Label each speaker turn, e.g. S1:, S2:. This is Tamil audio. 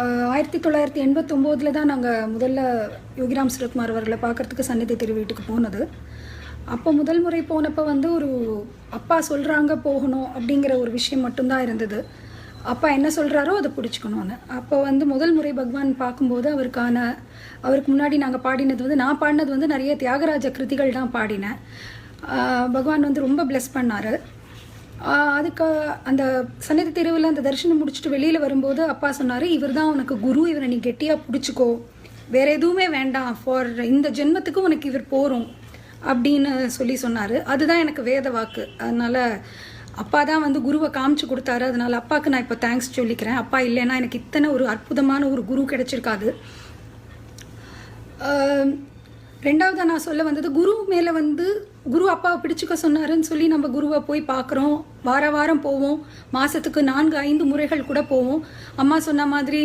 S1: 1989 தான் நாங்கள் முதல்ல யோகிராம் சுரத்குமார் அவர்களை பார்க்குறதுக்கு சந்நிதி திரு வீட்டுக்கு போனது. அப்போ முதல் முறை போனப்போ வந்து ஒரு அப்பா சொல்கிறாங்க போகணும் அப்படிங்கிற ஒரு விஷயம் மட்டும்தான் இருந்தது. அப்பா என்ன சொல்கிறாரோ அதை பிடிச்சிக்கணும்னு. அப்போ வந்து முதல் முறை பகவான் பார்க்கும்போது அவருக்கு முன்னாடி நாங்கள் பாடினது வந்து நான் பாடினது வந்து நிறைய தியாகராஜ கிருதிகள் தான் பாடினேன். பகவான் வந்து ரொம்ப பிளெஸ் பண்ணார். அதுக்கு அந்த சந்நிதி தெருவில் அந்த தரிசனம் முடிச்சுட்டு வெளியில் வரும்போது அப்பா சொன்னார், இவர் தான் உனக்கு குரு, இவரை நீ கெட்டியாக பிடிச்சிக்கோ, வேறு எதுவுமே வேண்டாம், ஃபார் இந்த ஜென்மத்துக்கு உனக்கு இவர் போகிறோம் அப்படின்னு சொன்னார். அதுதான் எனக்கு வேத வாக்கு. அதனால் அப்பா தான் வந்து குருவை காமிச்சு கொடுத்தாரு. அதனால் அப்பாவுக்கு நான் இப்போ தேங்க்ஸ் சொல்லிக்கிறேன். அப்பா இல்லைன்னா எனக்கு இத்தனை ஒரு அற்புதமான ஒரு குரு கிடச்சிருக்காது. ரெண்டாவது நான் சொல்ல வந்தது, குரு மேலே வந்து குரு அப்பாவை பிடிச்சிக்க சொன்னாருன்னு சொல்லி நம்ம குருவை போய் பார்க்குறோம், வாரம் போவோம், மாதத்துக்கு 4-5 முறைகள் கூட போவோம். அம்மா சொன்ன மாதிரி